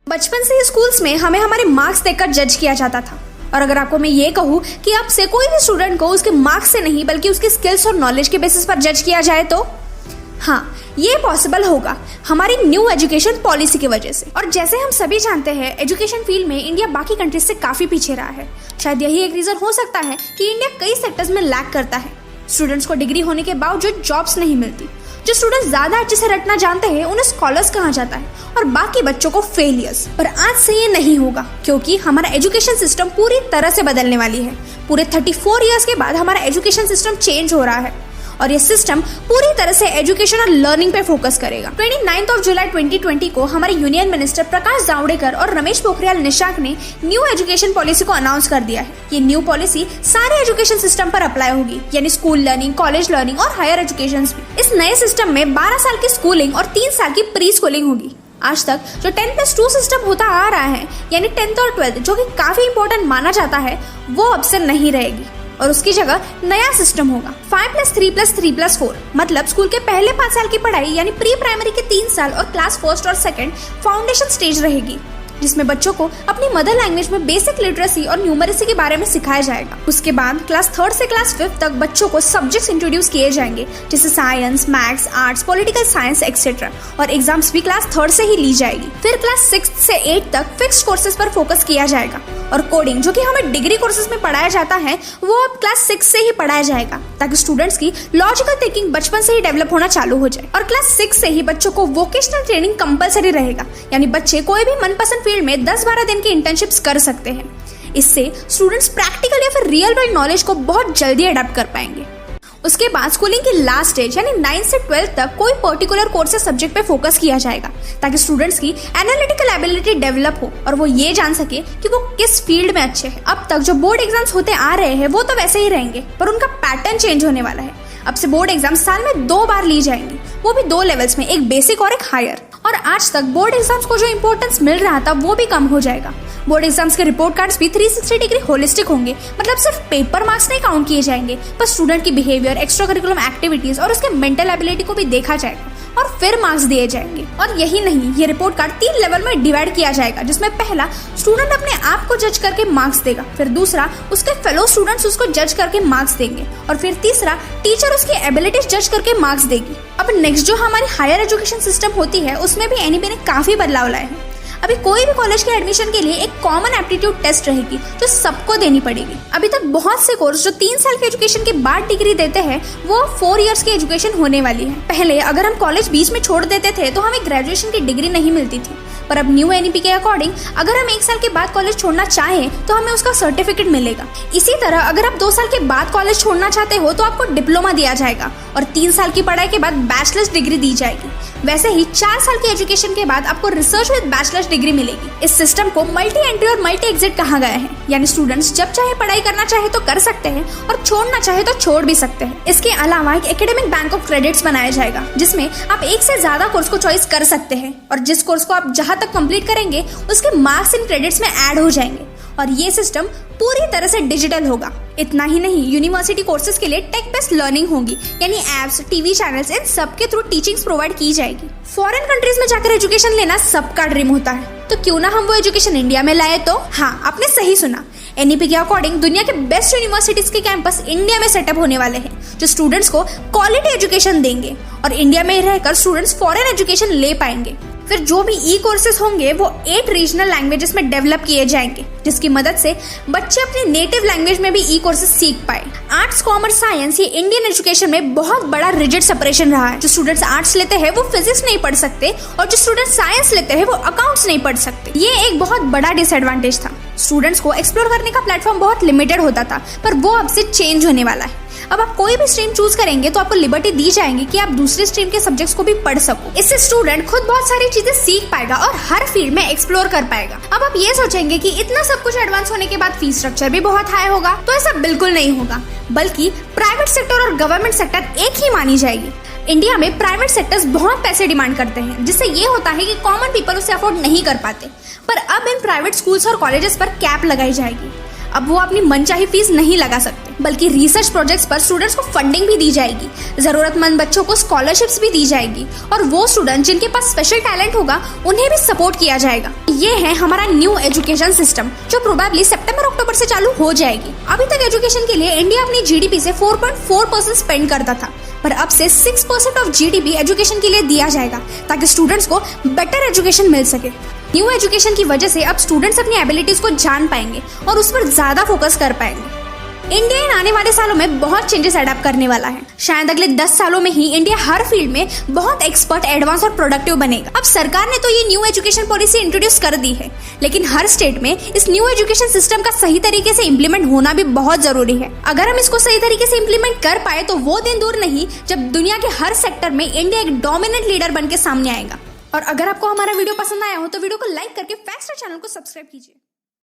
बचपन से ही स्कूल्स में हमें हमारे मार्क्स देखकर जज किया जाता था। और अगर आपको मैं ये कहूँ कि अब से कोई भी स्टूडेंट को उसके मार्क्स से नहीं बल्कि उसके स्किल्स और नॉलेज के बेसिस पर जज किया जाए तो हाँ, ये पॉसिबल होगा हमारी न्यू एजुकेशन पॉलिसी की वजह से। और जैसे हम सभी जानते हैं, एजुकेशन फील्ड में इंडिया बाकी कंट्रीज से काफी पीछे रहा है। शायद यही एक रीजन हो सकता है कि इंडिया कई सेक्टर्स में लैग करता है। स्टूडेंट्स को डिग्री होने के बावजूद जॉब्स नहीं मिलती। जो स्टूडेंट्स ज्यादा अच्छे से रटना जानते हैं उन्हें स्कॉलर्स कहा जाता है और बाकी बच्चों को फेलियर्स। पर आज से ये नहीं होगा, क्योंकि हमारा एजुकेशन सिस्टम पूरी तरह से बदलने वाली है। पूरे 34 इयर्स के बाद हमारा एजुकेशन सिस्टम चेंज हो रहा है और ये सिस्टम पूरी तरह से एजुकेशन और लर्निंग पे फोकस करेगा। 29 जुलाई 2020 को हमारे यूनियन मिनिस्टर प्रकाश जावड़ेकर और रमेश पोखरियाल निशंक ने न्यू एजुकेशन पॉलिसी को अनाउंस कर दिया है। ये न्यू पॉलिसी सारे एजुकेशन सिस्टम पर अप्लाई होगी, यानी स्कूल लर्निंग, कॉलेज लर्निंग और हायर एजुकेशन भी। इस नए सिस्टम में 12 साल की स्कूलिंग और 3 साल की प्री स्कूलिंग होगी। आज तक जो 10+2 सिस्टम होता आ रहा है, यानी 10th और 12th, जो कि काफी इंपॉर्टेंट माना जाता है, वो अब से नहीं रहेगी और उसकी जगह नया सिस्टम होगा 5+3+3+4। मतलब स्कूल के पहले 5 साल की पढ़ाई यानी प्री प्राइमरी के 3 साल और क्लास 1st और 2nd फाउंडेशन स्टेज रहेगी, जिसमें बच्चों को अपनी मदर लैंग्वेज में बेसिक लिटरेसी और न्यूमरेसी के बारे में सिखाया जाएगा। उसके बाद क्लास 3rd से क्लास 5th तक बच्चों को सब्जेक्ट्स इंट्रोड्यूस किए जाएंगे, जैसे science, maths, arts, political science etcetera, और एग्जाम्स भी क्लास 3rd से ही ली जाएगी। फिर क्लास 6th से 8th तक फिक्स्ड कोर्सेज पर फोकस किया जाएगा और कोडिंग, जो कि हमें डिग्री कोर्सेज में पढ़ाया जाता है, वो अब क्लास 6 से ही पढ़ाया जाएगा, ताकि स्टूडेंट्स की लॉजिकल थिंकिंग बचपन से ही डेवलप होना चालू हो जाए। और क्लास 6 से ही बच्चों को वोकेशनल ट्रेनिंग कंपलसरी रहेगा, यानी बच्चे कोई भी मनपसंद फील्ड में 10-12 दिन की इंटर्नशिप्स कर सकते हैं। इससे स्टूडेंट्स प्रैक्टिकल या फिर रियल वर्ल्ड नॉलेज को बहुत जल्दी अडॉप्ट कर पाएंगे। उसके बाद स्कूलिंग की लास्ट स्टेज यानी 9 से 12 तक कोई पर्टिकुलर कोर्स या सब्जेक्ट पे फोकस किया जाएगा, ताकि स्टूडेंट्स की एनालिटिकल एबिलिटी डेवलप हो और वो ये जान सके कि वो किस फील्ड में अच्छे हैं। अब तक जो बोर्ड एग्जाम्स होते आ रहे हैं वो तो वैसे ही रहेंगे, पर उनका पैटर्न चेंज होने वाला है। अब से बोर्ड एग्जाम साल में 2 बार ली जाएंगी, वो भी 2 लेवल्स में, एक बेसिक और एक हायर। और आज तक बोर्ड एग्जाम्स को जो इंपॉर्टेंस मिल रहा था वो भी कम हो जाएगा। बोर्ड एग्जाम्स के रिपोर्ट कार्ड्स भी 360 डिग्री होलिस्टिक होंगे, मतलब सिर्फ पेपर मार्क्स नहीं काउंट किए जाएंगे, पर स्टूडेंट की बिहेवियर, एक्स्ट्रा करिकुलम एक्टिविटीज और उसके मेंटल एबिलिटी को भी देखा जाएगा और फिर मार्क्स दिए जाएंगे। और यही नहीं, ये रिपोर्ट कार्ड 3 लेवल में डिवाइड किया जाएगा, जिसमें पहला स्टूडेंट अपने आप को जज करके मार्क्स देगा, फिर दूसरा उसके फेलो स्टूडेंट्स उसको जज करके मार्क्स देंगे, और फिर तीसरा टीचर उसकी एबिलिटीज जज करके मार्क्स देगी। अब नेक्स्ट जो हमारी हायर एजुकेशन सिस्टम होती है, उसमें भी एनईपी ने काफी बदलाव लाए हैं। अभी कोई भी कॉलेज के एडमिशन के लिए एक कॉमन एप्टीट्यूड टेस्ट रहेगी, जो सबको देनी पड़ेगी। अभी तक बहुत से कोर्स जो 3 साल के एजुकेशन के बाद डिग्री देते हैं, वो 4 इयर्स की एजुकेशन होने वाली है। पहले अगर हम कॉलेज बीच में छोड़ देते थे तो हमें ग्रेजुएशन की डिग्री नहीं मिलती थी, पर अब न्यू एनईपी के अकॉर्डिंग अगर हम 1 साल के बाद कॉलेज छोड़ना चाहें तो हमें उसका सर्टिफिकेट मिलेगा। इसी तरह अगर आप 2 साल के बाद कॉलेज छोड़ना चाहते हो तो आपको डिप्लोमा दिया जाएगा और 3 साल की पढ़ाई के बाद बैचलर्स डिग्री दी जाएगी। वैसे ही 4 साल की एजुकेशन के बाद आपको रिसर्च विद बैचलर्स डिग्री मिलेगी। इस सिस्टम को मल्टी एंट्री और मल्टी एग्जिट कहा गया है, यानी स्टूडेंट्स जब चाहे पढ़ाई करना चाहे तो कर सकते हैं और छोड़ना चाहे तो छोड़ भी सकते हैं। इसके अलावा एक एकेडमिक बैंक ऑफ क्रेडिट्स बनाया जाएगा, जिसमें आप 1 से ज्यादा कोर्स को चॉइस कर सकते हैं और जिस कोर्स को आप जहां तक कंप्लीट करेंगे उसके मार्क्स इन क्रेडिट्स में ऐड हो जाएंगे। और ये सिस्टम पूरी तरह से डिजिटल होगा। इतना ही नहीं, यूनिवर्सिटी कोर्सेज के लिए टेक बेस्ड लर्निंग होगी, यानी एप्स, टीवी चैनल्स, इन सब के थ्रू टीचिंग्स प्रोवाइड की जाएगी। फॉरेन कंट्रीज में जाकर एजुकेशन लेना सबका ड्रीम होता है, तो क्यों ना हम वो एजुकेशन इंडिया में लाए। तो हाँ, आपने सही सुना, एनईपी के अकॉर्डिंग दुनिया के बेस्ट यूनिवर्सिटीज के कैंपस इंडिया में सेटअप होने वाले हैं, जो स्टूडेंट्स को क्वालिटी एजुकेशन देंगे और इंडिया में रहकर स्टूडेंट्स फॉरेन एजुकेशन ले पाएंगे। फिर जो भी ई कोर्सेज होंगे वो 8 रीजनल लैंग्वेजेस में डेवलप किए जाएंगे, जिसकी मदद से बच्चे अपनी नेटिव लैंग्वेज में भी ई कोर्सेज सीख पाए। आर्ट्स, कॉमर्स, साइंस, ये इंडियन एजुकेशन में बहुत बड़ा रिजिड सेपरेशन रहा है। जो स्टूडेंट्स आर्ट्स लेते हैं वो फिजिक्स नहीं पढ़ सकते और जो स्टूडेंट्स साइंस लेते हैं वो अकाउंट्स नहीं पढ़ सकते। ये एक बहुत बड़ा डिसएडवांटेज था। स्टूडेंट्स को एक्सप्लोर करने का प्लेटफॉर्म बहुत लिमिटेड होता था, पर वो अब से चेंज होने वाला है। अब आप कोई भी स्ट्रीम चूज करेंगे तो आपको लिबर्टी दी जाएंगी कि आप दूसरे स्ट्रीम के सब्जेक्ट्स को भी पढ़ सको। इससे स्टूडेंट खुद बहुत सारी चीजें सीख पाएगा और हर फील्ड में एक्सप्लोर कर पाएगा। अब आप ये सोचेंगे कि इतना सब कुछ एडवांस होने के बाद फीस स्ट्रक्चर भी बहुत हाई होगा, तो ऐसा बिल्कुल नहीं होगा, बल्कि प्राइवेट सेक्टर और गवर्नमेंट सेक्टर एक ही मानी जाएगी। इंडिया में प्राइवेट सेक्टर्स बहुत पैसे डिमांड करते हैं, जिससे ये होता है कि कॉमन पीपल उसे अफोर्ड नहीं कर पाते। पर अब इन प्राइवेट स्कूल्स और कॉलेजेस पर कैप लगाई जाएगी। अब वो अपनी मनचाही फीस नहीं लगा सकते, बल्कि रिसर्च प्रोजेक्ट्स पर स्टूडेंट्स को फंडिंग भी दी जाएगी, जरूरतमंद बच्चों को स्कॉलरशिप्स भी दी जाएगी और वो स्टूडेंट जिनके पास स्पेशल टैलेंट होगा उन्हें भी सपोर्ट किया जाएगा। ये है हमारा न्यू एजुकेशन सिस्टम जो प्रोबेबली सितंबर-अक्टूबर से चालू हो जाएगी। अभी तक एजुकेशन के लिए इंडिया अपनी जीडीपी से 4.4% स्पेंड करता था, पर अब से 6% ऑफ जीडीपी एजुकेशन के लिए दिया जाएगा ताकि स्टूडेंट्स को बेटर एजुकेशन मिल सके। न्यू एजुकेशन की वजह से अब स्टूडेंट्स अपनी एबिलिटीज को जान पाएंगे और उस पर ज्यादा फोकस कर पाएंगे। इंडिया इन आने वाले सालों में बहुत चेंजेस अडॉप्ट करने वाला है। शायद अगले 10 सालों में ही इंडिया हर फील्ड में बहुत एक्सपर्ट, एडवांस और प्रोडक्टिव बनेगा। अब सरकार ने तो ये न्यू एजुकेशन पॉलिसी इंट्रोड्यूस कर दी है, लेकिन हर स्टेट में इस न्यू एजुकेशन सिस्टम का सही तरीके से इम्प्लीमेंट होना भी बहुत जरूरी है। अगर हम इसको सही तरीके से इम्प्लीमेंट कर पाए तो वो दिन दूर नहीं जब दुनिया के हर सेक्टर में इंडिया एक डोमिनेंट लीडर बन के सामने आएगा। और अगर आपको हमारा वीडियो पसंद आया हो तो वीडियो को लाइक करके फैक्ट स्टार चैनल को सब्सक्राइब कीजिए।